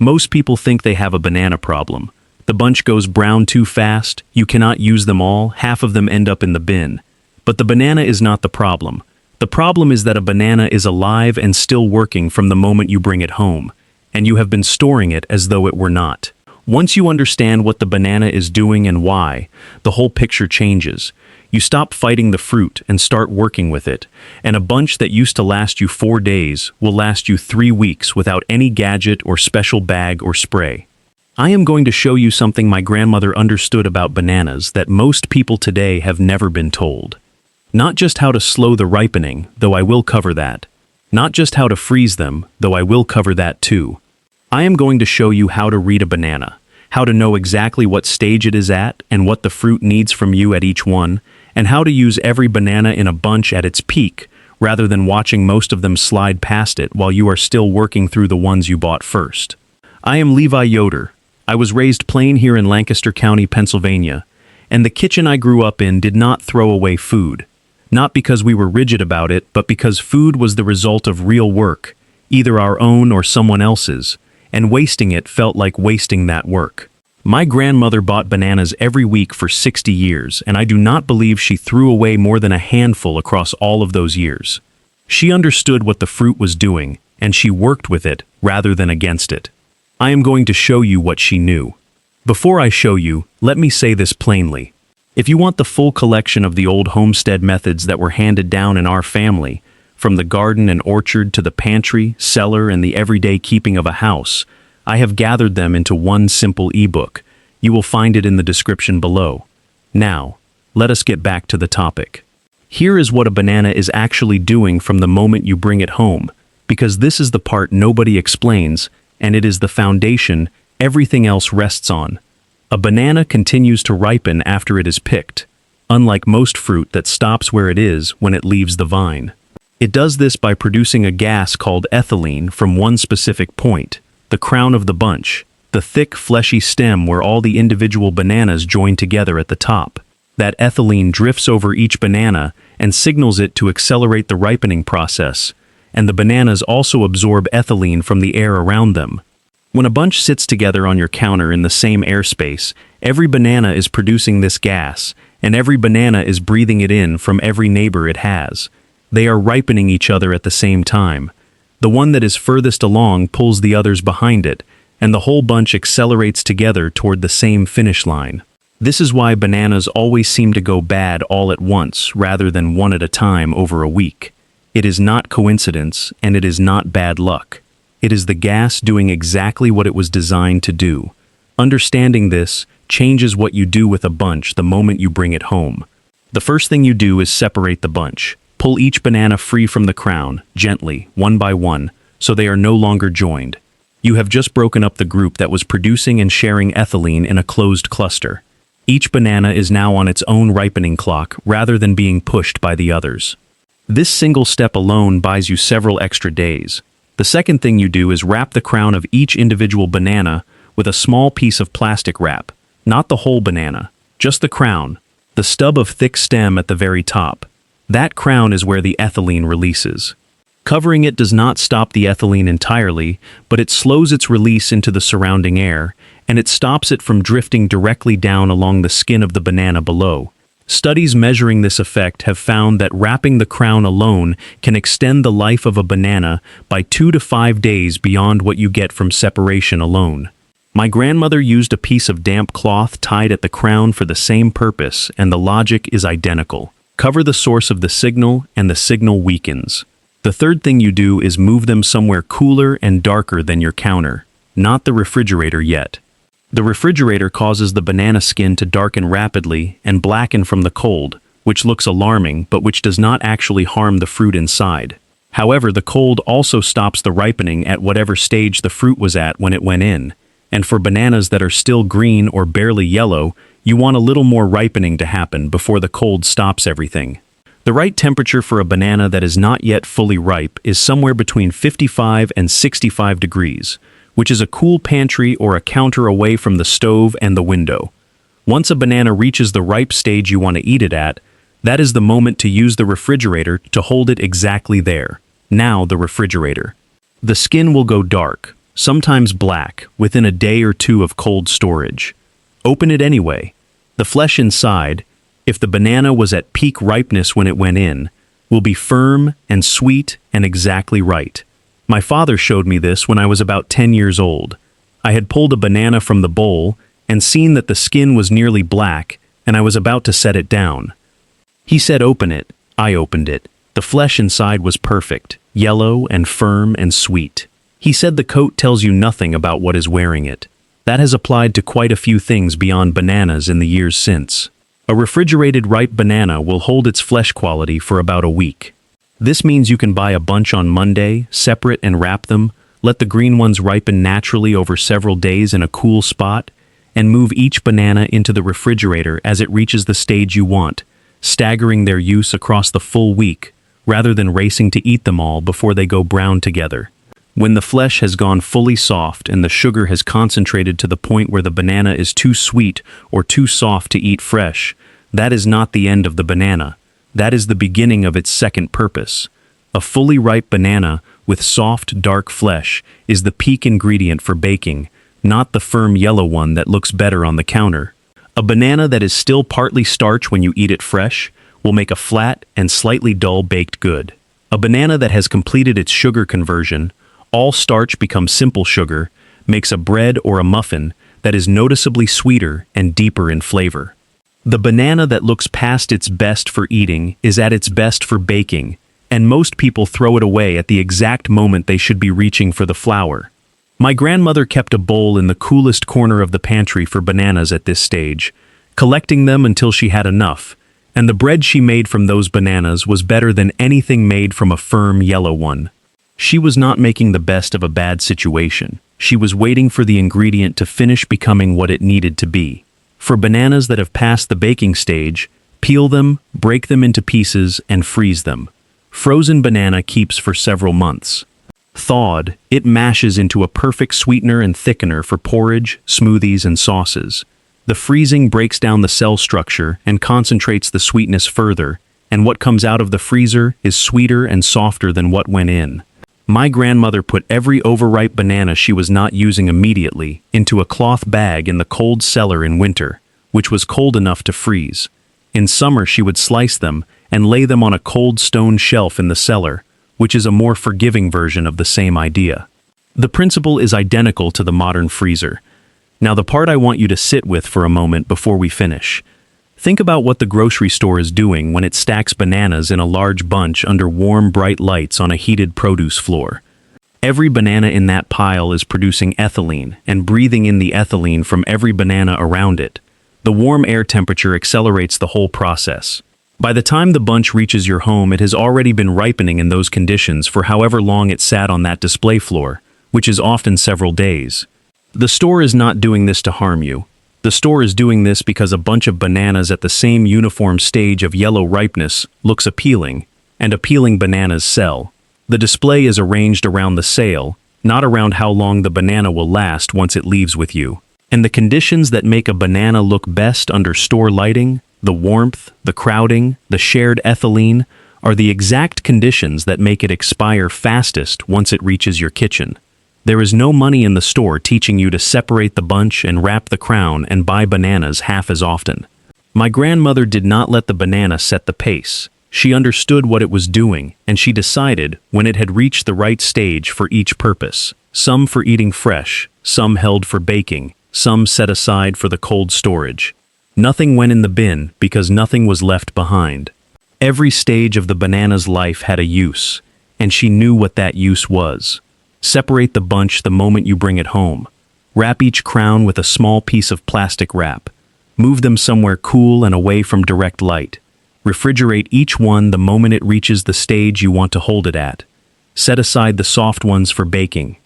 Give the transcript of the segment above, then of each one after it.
Most people think they have a banana problem. The bunch goes brown too fast, you cannot use them all, half of them end up in the bin. But the banana is not the problem. The problem is that a banana is alive and still working from the moment you bring it home, and you have been storing it as though it were not. Once you understand what the banana is doing and why, the whole picture changes. You stop fighting the fruit and start working with it, and a bunch that used to last you 4 days will last you 3 weeks without any gadget or special bag or spray. I am going to show you something my grandmother understood about bananas that most people today have never been told. Not just how to slow the ripening, though I will cover that. Not just how to freeze them, though I will cover that too. I am going to show you how to read a banana, how to know exactly what stage it is at and what the fruit needs from you at each one, and how to use every banana in a bunch at its peak, rather than watching most of them slide past it while you are still working through the ones you bought first. I am Levi Yoder. I was raised plain here in Lancaster County, Pennsylvania, and the kitchen I grew up in did not throw away food. Not because we were rigid about it, but because food was the result of real work, either our own or someone else's, and wasting it felt like wasting that work. My grandmother bought bananas every week for 60 years, and I do not believe she threw away more than a handful across all of those years. She understood what the fruit was doing, and she worked with it rather than against it. I am going to show you what she knew. Before I show you, let me say this plainly. If you want the full collection of the old homestead methods that were handed down in our family, from the garden and orchard to the pantry, cellar, and the everyday keeping of a house, I have gathered them into one simple ebook. You will find it in the description below. Now, let us get back to the topic. Here is what a banana is actually doing from the moment you bring it home, because this is the part nobody explains, and it is the foundation everything else rests on. A banana continues to ripen after it is picked, unlike most fruit that stops where it is when it leaves the vine. It does this by producing a gas called ethylene from one specific point, the crown of the bunch, the thick, fleshy stem where all the individual bananas join together at the top. That ethylene drifts over each banana and signals it to accelerate the ripening process, and the bananas also absorb ethylene from the air around them. When a bunch sits together on your counter in the same airspace, every banana is producing this gas, and every banana is breathing it in from every neighbor it has. They are ripening each other at the same time. The one that is furthest along pulls the others behind it, and the whole bunch accelerates together toward the same finish line. This is why bananas always seem to go bad all at once rather than one at a time over a week. It is not coincidence, and it is not bad luck. It is the gas doing exactly what it was designed to do. Understanding this changes what you do with a bunch the moment you bring it home. The first thing you do is separate the bunch. Pull each banana free from the crown, gently, one by one, so they are no longer joined. You have just broken up the group that was producing and sharing ethylene in a closed cluster. Each banana is now on its own ripening clock rather than being pushed by the others. This single step alone buys you several extra days. The second thing you do is wrap the crown of each individual banana with a small piece of plastic wrap. Not the whole banana, just the crown, the stub of thick stem at the very top. That crown is where the ethylene releases. Covering it does not stop the ethylene entirely, but it slows its release into the surrounding air, and it stops it from drifting directly down along the skin of the banana below. Studies measuring this effect have found that wrapping the crown alone can extend the life of a banana by 2 to 5 days beyond what you get from separation alone. My grandmother used a piece of damp cloth tied at the crown for the same purpose, and the logic is identical. Cover the source of the signal, and the signal weakens. The third thing you do is move them somewhere cooler and darker than your counter, not the refrigerator yet. The refrigerator causes the banana skin to darken rapidly and blacken from the cold, which looks alarming but which does not actually harm the fruit inside. However, the cold also stops the ripening at whatever stage the fruit was at when it went in, and for bananas that are still green or barely yellow, you want a little more ripening to happen before the cold stops everything. The right temperature for a banana that is not yet fully ripe is somewhere between 55 and 65 degrees, which is a cool pantry or a counter away from the stove and the window. Once a banana reaches the ripe stage you want to eat it at, that is the moment to use the refrigerator to hold it exactly there. Now the refrigerator. The skin will go dark, sometimes black, within a day or two of cold storage. Open it anyway. The flesh inside, if the banana was at peak ripeness when it went in, will be firm and sweet and exactly right. My father showed me this when I was about 10 years old. I had pulled a banana from the bowl and seen that the skin was nearly black, and I was about to set it down. He said open it. I opened it. The flesh inside was perfect, yellow and firm and sweet. He said the coat tells you nothing about what is wearing it. That has applied to quite a few things beyond bananas in the years since. A refrigerated ripe banana will hold its flesh quality for about a week. This means you can buy a bunch on Monday, separate and wrap them, let the green ones ripen naturally over several days in a cool spot, and move each banana into the refrigerator as it reaches the stage you want, staggering their use across the full week, rather than racing to eat them all before they go brown together. When the flesh has gone fully soft and the sugar has concentrated to the point where the banana is too sweet or too soft to eat fresh, that is not the end of the banana. That is the beginning of its second purpose. A fully ripe banana with soft, dark flesh is the peak ingredient for baking, not the firm yellow one that looks better on the counter. A banana that is still partly starch when you eat it fresh will make a flat and slightly dull baked good. A banana that has completed its sugar conversion, all starch becomes simple sugar, makes a bread or a muffin that is noticeably sweeter and deeper in flavor. The banana that looks past its best for eating is at its best for baking, and most people throw it away at the exact moment they should be reaching for the flour. My grandmother kept a bowl in the coolest corner of the pantry for bananas at this stage, collecting them until she had enough, and the bread she made from those bananas was better than anything made from a firm yellow one. She was not making the best of a bad situation. She was waiting for the ingredient to finish becoming what it needed to be. For bananas that have passed the baking stage, peel them, break them into pieces, and freeze them. Frozen banana keeps for several months. Thawed, it mashes into a perfect sweetener and thickener for porridge, smoothies, and sauces. The freezing breaks down the cell structure and concentrates the sweetness further, and what comes out of the freezer is sweeter and softer than what went in. My grandmother put every overripe banana she was not using immediately into a cloth bag in the cold cellar in winter, which was cold enough to freeze. In summer she would slice them and lay them on a cold stone shelf in the cellar, which is a more forgiving version of the same idea. The principle is identical to the modern freezer. Now the part I want you to sit with for a moment before we finish. Think about what the grocery store is doing when it stacks bananas in a large bunch under warm, bright lights on a heated produce floor. Every banana in that pile is producing ethylene and breathing in the ethylene from every banana around it. The warm air temperature accelerates the whole process. By the time the bunch reaches your home, it has already been ripening in those conditions for however long it sat on that display floor, which is often several days. The store is not doing this to harm you. The store is doing this because a bunch of bananas at the same uniform stage of yellow ripeness looks appealing, and appealing bananas sell. The display is arranged around the sale, not around how long the banana will last once it leaves with you. And the conditions that make a banana look best under store lighting, the warmth, the crowding, the shared ethylene, are the exact conditions that make it expire fastest once it reaches your kitchen. There is no money in the store teaching you to separate the bunch and wrap the crown and buy bananas half as often. My grandmother did not let the banana set the pace. She understood what it was doing, and she decided when it had reached the right stage for each purpose. Some for eating fresh, some held for baking, some set aside for the cold storage. Nothing went in the bin because nothing was left behind. Every stage of the banana's life had a use, and she knew what that use was. Separate the bunch the moment you bring it home. Wrap each crown with a small piece of plastic wrap. Move them somewhere cool and away from direct light. Refrigerate each one the moment it reaches the stage you want to hold it at. Set aside the soft ones for baking.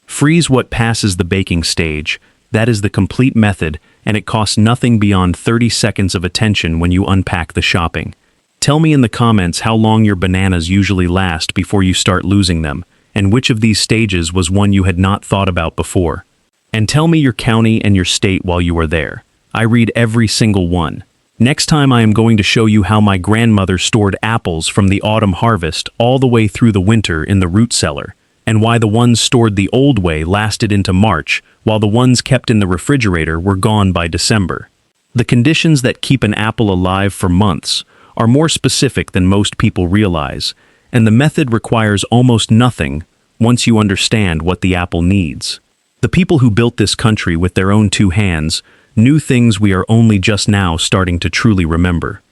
Freeze what passes the baking stage. That is the complete method, and it costs nothing beyond 30 seconds of attention when you unpack the shopping. Tell me in the comments how long your bananas usually last before you start losing them, and which of these stages was one you had not thought about before. And tell me your county and your state while you are there. I read every single one. Next time I am going to show you how my grandmother stored apples from the autumn harvest all the way through the winter in the root cellar, and why the ones stored the old way lasted into March, while the ones kept in the refrigerator were gone by December. The conditions that keep an apple alive for months are more specific than most people realize, and the method requires almost nothing once you understand what the apple needs. The people who built this country with their own two hands knew things we are only just now starting to truly remember.